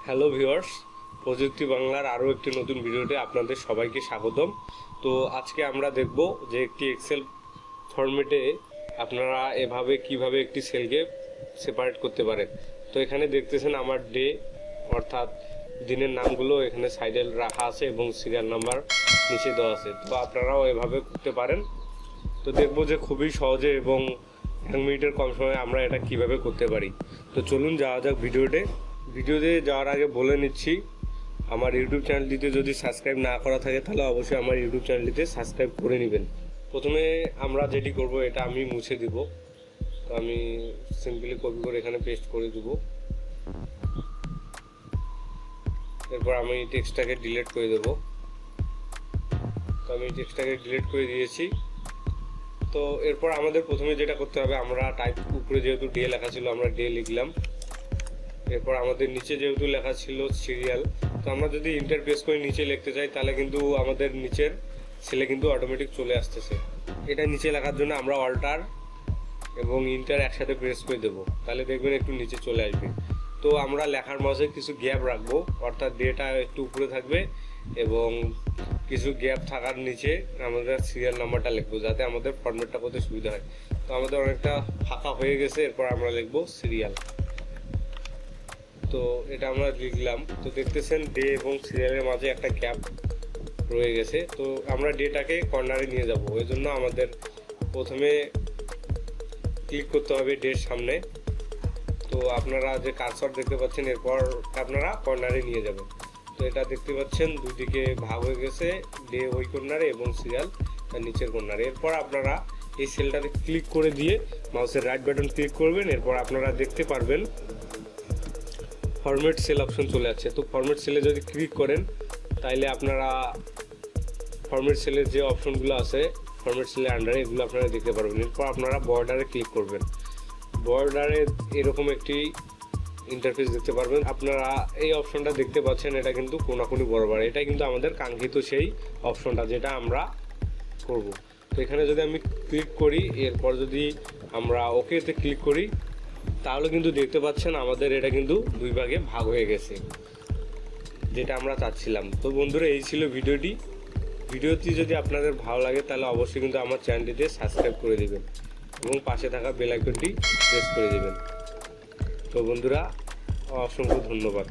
Hello viewers, প্রযুক্তি বাংলার আরও একটি নতুন ভিডিওতে আপনাদের সবাইকে স্বাগতম। তো আজকে আমরা দেখব যে একটি এক্সেল ফরম্যাটে আপনারা এভাবে কিভাবে একটি সেলকে সেপারেট করতে পারেন। তো এখানে দেখতেছেন আমার ডে অর্থাৎ দিনের নামগুলো এখানে সাইডে রাখা আছে এবং সিরিয়াল নাম্বার নিচে দেওয়া আছে। তো আপনারাও এভাবে করতে পারেন। তো দেখব যে খুবই সহজে এবং 1 মিনিটের কম সময়ে আমরা এটা কিভাবে করতে পারি। তো চলুন যাওয়া যাক ভিডিওতে যাওয়ার আগে বলে নিচ্ছি, আমার ইউটিউব চ্যানেলটিতে যদি সাবস্ক্রাইব না করা থাকে তাহলে অবশ্যই আমার ইউটিউব চ্যানেলটিতে সাবস্ক্রাইব করে নেবেন। প্রথমে আমরা যেটি করব এটা আমি মুছে দিব। তো আমি সিম্পলি কপি করে এখানে পেস্ট করে দেব। এরপর আমি টেক্সটটাকে ডিলিট করে দেব। তো আমি টেক্সটটাকে ডিলিট করে দিয়েছি। তো এরপর আমাদের প্রথমে যেটা করতে হবে, আমরা টাইপ উপরে যেহেতু ডে লেখা ছিল আমরা ডে লিখলাম। এরপর আমাদের নিচে যেহেতু লেখা ছিল সিরিয়াল, তো আমরা যদি ইন্টার প্রেস করে নিচে লিখতে চাই তাহলে কিন্তু আমাদের নিচের সেলে কিন্তু অটোমেটিক চলে আসতেছে। এটা নিচে লেখার জন্য আমরা অল্টার এবং ইন্টার একসাথে প্রেস করে দেবো, তাহলে দেখবেন একটু নিচে চলে আসবে। তো আমরা লেখার মাঝে কিছু গ্যাপ রাখবো, অর্থাৎ ডেটা একটু উপরে থাকবে এবং কিছু গ্যাপ থাকার নিচে আমাদের সিরিয়াল নাম্বারটা লিখবো, যাতে আমাদের ফরম্যাটটা করতে সুবিধা হয়। তো আমাদের অনেকটা ফাঁকা হয়ে গেছে, এরপর আমরা লিখবো সিরিয়াল। তো এটা আমরা লিখলাম। তো দেখতেছেন ডে এবং সিরিয়ালের মাঝে একটা গ্যাপ রয়ে গেছে। তো আমরা ডেটাকে কর্নারে নিয়ে যাব, ওই জন্য আমাদের প্রথমে ক্লিক করতে হবে ডের সামনে। তো আপনারা যে কার্সর দেখতে পাচ্ছেন, এরপর আপনারা কর্নারে নিয়ে যাবেন। তো এটা দেখতে পাচ্ছেন দুদিকে ভাগ হয়ে গেছে, ডে ওই কর্নারে এবং সিরিয়াল তার নিচের কর্নারে। এরপর আপনারা এই সেলটাতে ক্লিক করে দিয়ে মাউসের রাইট বাটন ক্লিক করবেন। এরপর আপনারা দেখতে পারবেন ফরম্যাট সেল অপশন চলে আসছে। তো ফরম্যাট সেলে যদি ক্লিক করেন তাইলে আপনারা ফরম্যাট সেলের যে অপশনগুলো আছে ফরম্যাট সেলের আন্ডারে এগুলো আপনারা দেখতে পারবেন। এরপর আপনারা বর্ডারে ক্লিক করবেন। বর্ডারে এরকম একটি ইন্টারফেস দেখতে পারবেন। আপনারা এই অপশনটা দেখতে পাচ্ছেন, এটা কিন্তু কোনাকুনি বরাবর, এটা কিন্তু আমাদের কাঙ্ক্ষিত সেই অপশনটা যেটা আমরা করব। তো এখানে যদি আমি ক্লিক করি, এরপর যদি আমরা ওকেতে ক্লিক করি তাহলে কিন্তু দেখতে পাচ্ছেন আমাদের এটা কিন্তু 2 ভাগে ভাগ হয়ে গেছে, যেটা আমরা চাচ্ছিলাম। তো বন্ধুরা, এই ছিল ভিডিওটি যদি আপনাদের ভালো লাগে তাহলে অবশ্যই কিন্তু আমার চ্যানেলটিতে সাবস্ক্রাইব করে দেবেন এবং পাশে থাকা বেল আইকনটি প্রেস করে দেবেন। তো বন্ধুরা, অসংখ্য ধন্যবাদ।